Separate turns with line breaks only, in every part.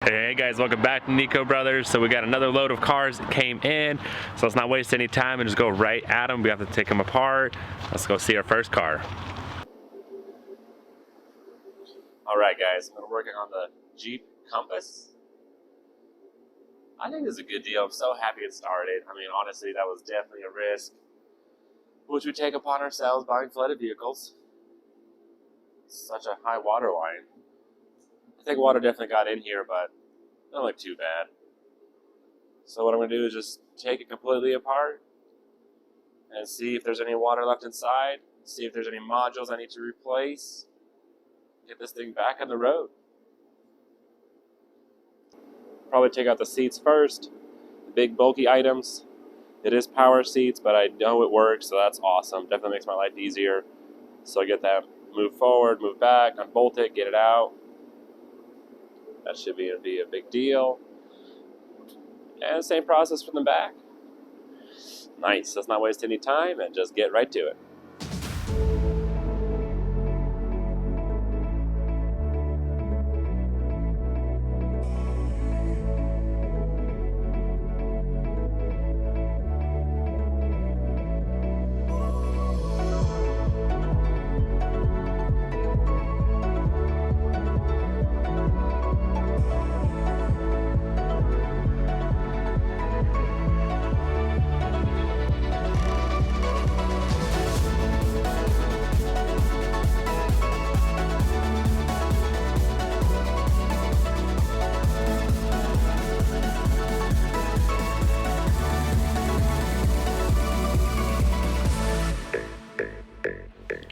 Hey guys, welcome back to Nico Brothers. So we got another load of cars that came in, so let's not waste any time and just go right at them. We have to take them apart. Let's go see our first car. Alright guys, I'm working on the Jeep Compass. I think this is a good deal. I'm so happy it started. I mean, honestly, that was definitely a risk which we take upon ourselves buying flooded vehicles. Such a high water line. I think water definitely got in here, but not look too bad. So what I'm going to do is just take it completely apart and see if there's any water left inside, see if there's any modules I need to replace, get this thing back on the road. Probably take out the seats first, the big bulky items. It is power seats, but I know it works, so that's awesome. Definitely makes my life easier. So I get that, move forward, move back, unbolt it, get it out. That should be a big deal. And same process from the back. Nice, let's not waste any time and just get right to it.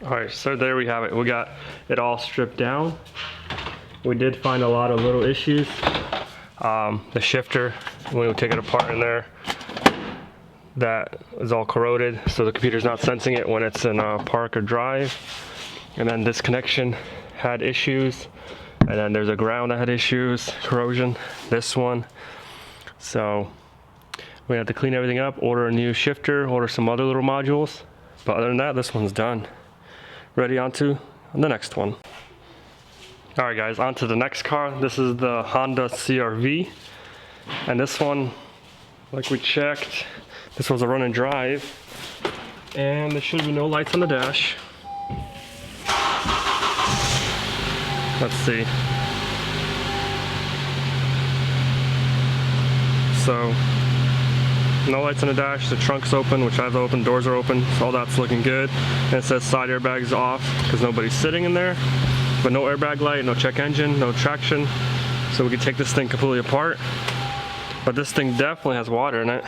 Alright, so there we have it. We got it all stripped down. We did find a lot of little issues. The shifter, when we take it apart in there, that is all corroded, so the computer's not sensing it when it's in park or drive. And then this connection had issues. And then there's a ground that had issues, corrosion, this one. So we had to clean everything up, order a new shifter, order some other little modules. But other than that, this one's done. Ready on to the next one. All right guys, on to the next car. This is the Honda CRV. And this one, like we checked, this was a run and drive. And there should be no lights on the dash. Let's see. So, no lights on the dash, the trunk's open, which I have open, doors are open, so all that's looking good. And it says side airbags off because nobody's sitting in there. But no airbag light, no check engine, no traction. So we can take this thing completely apart. But this thing definitely has water in it.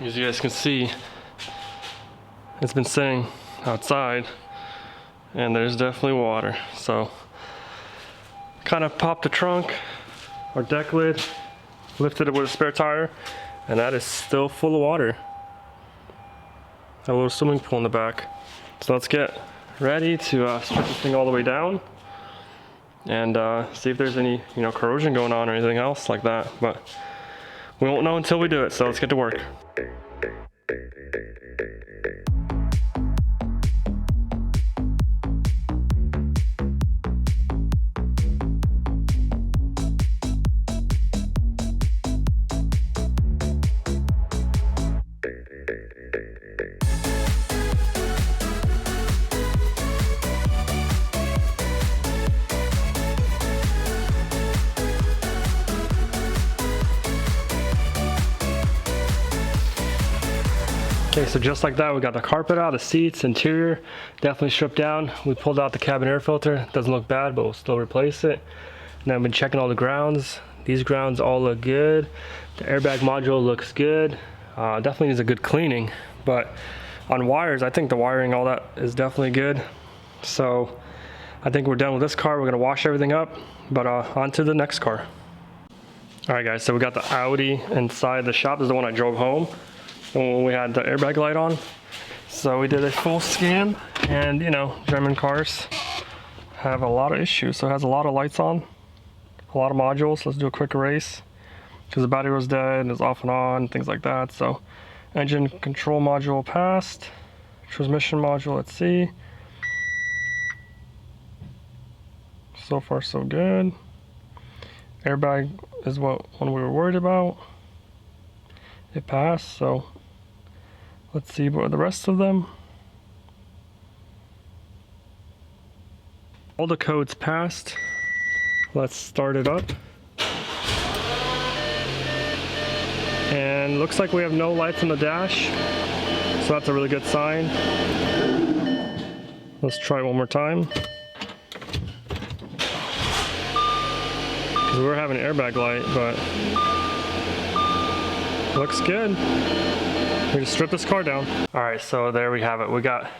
As you guys can see, it's been sitting outside and there's definitely water. So kind of popped the trunk, our deck lid, lifted it with a spare tire, and that is still full of water. A little swimming pool in the back. So let's get ready to strip this thing all the way down and see if there's any, corrosion going on or anything else like that. But we won't know until we do it, so let's get to work. Okay, so just like that, we got the carpet out, the seats, interior, definitely stripped down. We pulled out the cabin air filter. Doesn't look bad, but we'll still replace it. And I've been checking all the grounds. These grounds all look good. The airbag module looks good. Definitely needs a good cleaning, but on wires, I think the wiring, all that is definitely good. So I think we're done with this car. We're gonna wash everything up, but on to the next car. All right guys, so we got the Audi inside the shop. This is the one I drove home when we had the airbag light on. So we did a full scan, and German cars have a lot of issues. So it has a lot of lights on, a lot of modules. Let's do a quick erase because the battery was dead, it's off and on, things like that. So engine control module passed, transmission module, let's see. So far so good. airbag is what one we were worried about. It passed, so let's see what the rest of them. All the codes passed. Let's start it up. And looks like we have no lights on the dash, so that's a really good sign. Let's try it one more time. Because we're having an airbag light, but looks good. We just strip this car down. All right, so there we have it. We got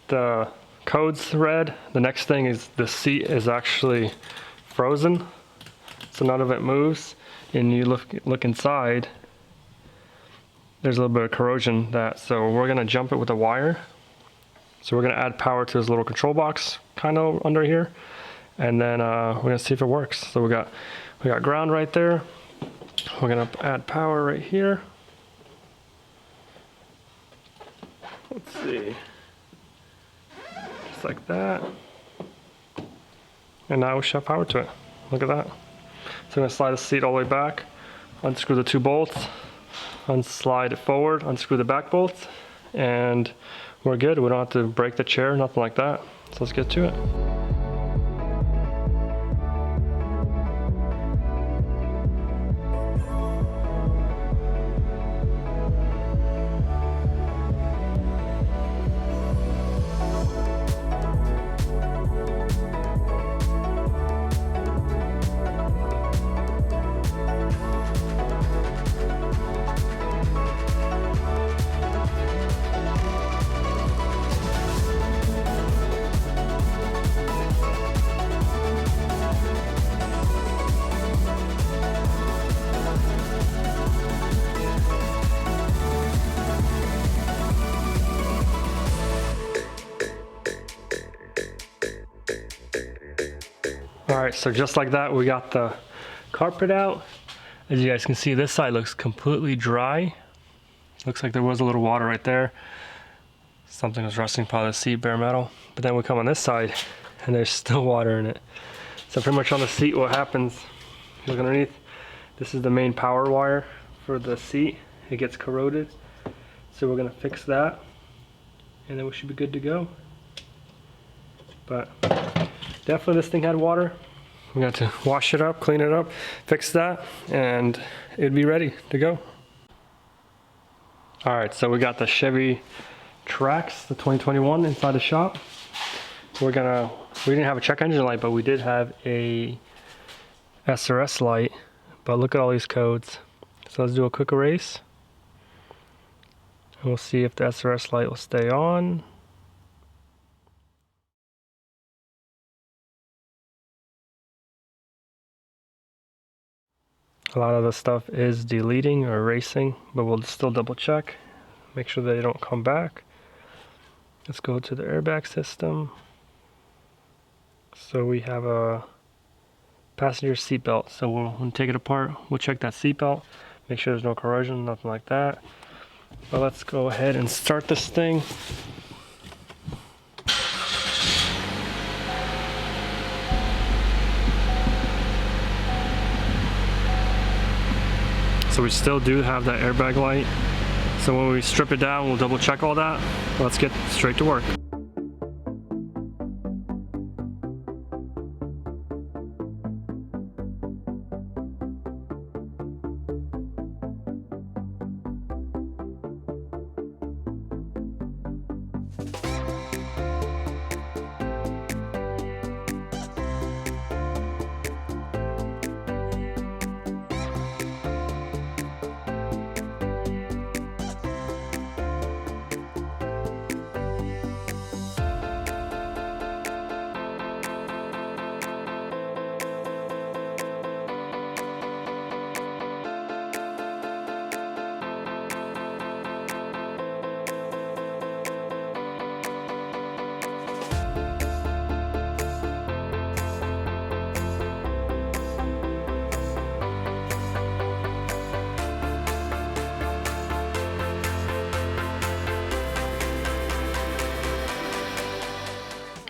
the codes read. The next thing is the seat is actually frozen, so none of it moves. And you look inside, there's a little bit of corrosion so we're gonna jump it with a wire. So we're gonna add power to this little control box kind of under here, and then we're gonna see if it works. So we got ground right there. We're gonna add power right here. Let's see, just like that. And now we should have power to it. Look at that. So I'm gonna slide the seat all the way back, unscrew the 2 bolts, unslide it forward, unscrew the back bolts, and we're good. We don't have to break the chair, nothing like that. So let's get to it. Alright, so just like that, we got the carpet out. As you guys can see, this side looks completely dry. Looks like there was a little water right there. Something was rusting, probably the seat, bare metal. But then we come on this side, and there's still water in it. So pretty much on the seat, what happens, look underneath, this is the main power wire for the seat. It gets corroded. So we're gonna fix that, and then we should be good to go. But definitely this thing had water. We got to wash it up, clean it up, fix that, and it'd be ready to go. All right, so we got the Chevy TRAX, the 2021 inside the shop. We didn't have a check engine light, but we did have a SRS light. But look at all these codes. So let's do a quick erase. And we'll see if the SRS light will stay on. A lot of the stuff is deleting or erasing, but we'll still double check. Make sure they don't come back. Let's go to the airbag system. So we have a passenger seat belt. So when we take it apart, we'll check that seat belt. Make sure there's no corrosion, nothing like that. But let's go ahead and start this thing. So we still do have that airbag light. So when we strip it down, we'll double check all that. Let's get straight to work.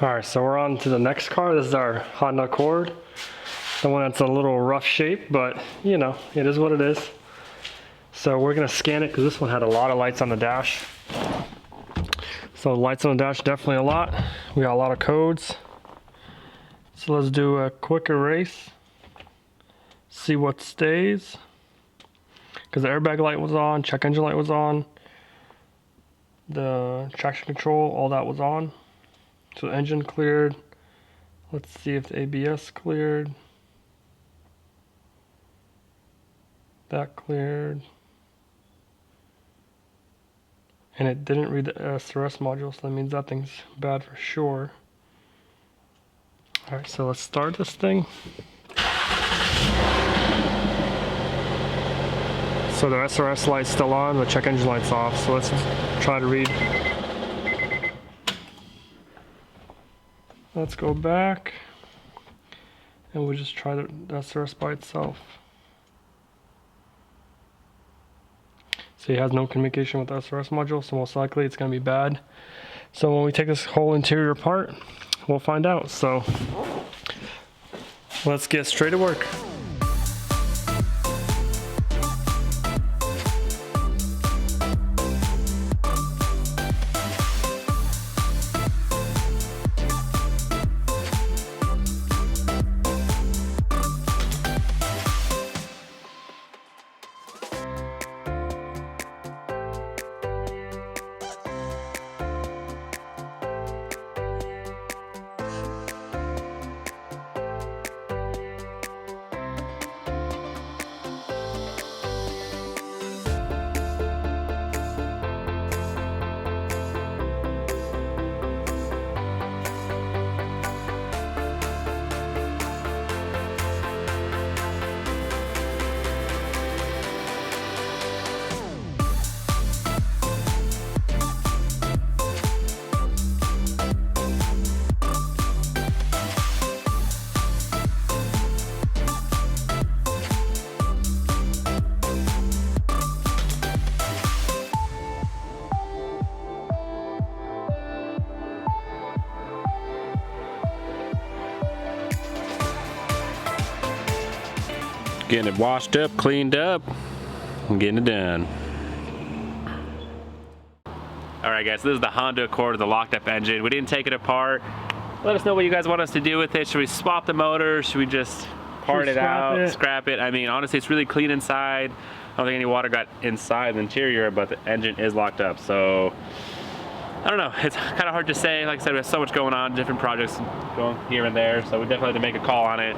All right, so we're on to the next car. This is our Honda Accord. the one that's a little rough shape, but you know, it is what it is. So we're gonna scan it because this one had a lot of lights on the dash. So lights on the dash, definitely a lot. We got a lot of codes. So let's do a quick erase. See what stays. Because the airbag light was on, check engine light was on. The traction control, all that was on. So the engine cleared. Let's see if the ABS cleared. That cleared. And it didn't read the SRS module, so that means that thing's bad for sure. Alright, so let's start this thing. So the SRS light's still on, the check engine light's off, so let's try to read. Let's go back, and we'll just try the SRS by itself. So it has no communication with the SRS module, so most likely it's going to be bad. So when we take this whole interior apart, we'll find out. So let's get straight to work.
Getting it washed up, cleaned up, and getting it done. All right, guys, so this is the Honda Accord, the locked up engine. We didn't take it apart. Let us know what you guys want us to do with it. Should we swap the motor? Should we just part it out, scrap it? I mean, honestly, it's really clean inside. I don't think any water got inside the interior, but the engine is locked up. So I don't know, it's kind of hard to say. Like I said, we have so much going on, different projects going here and there. So we definitely have to make a call on it.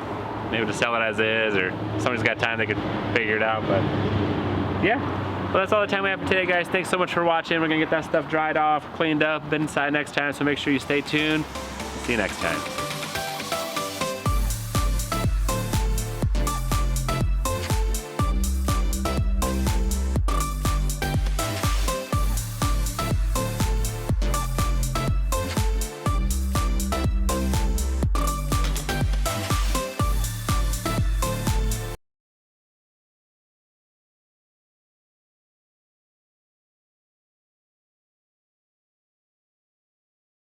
Maybe to sell it as is, or somebody's got time they could figure it out. But yeah, well, that's all the time we have for today, guys. Thanks so much for watching. We're gonna get that stuff dried off, cleaned up, been inside next time, so make sure you stay tuned. See you next time.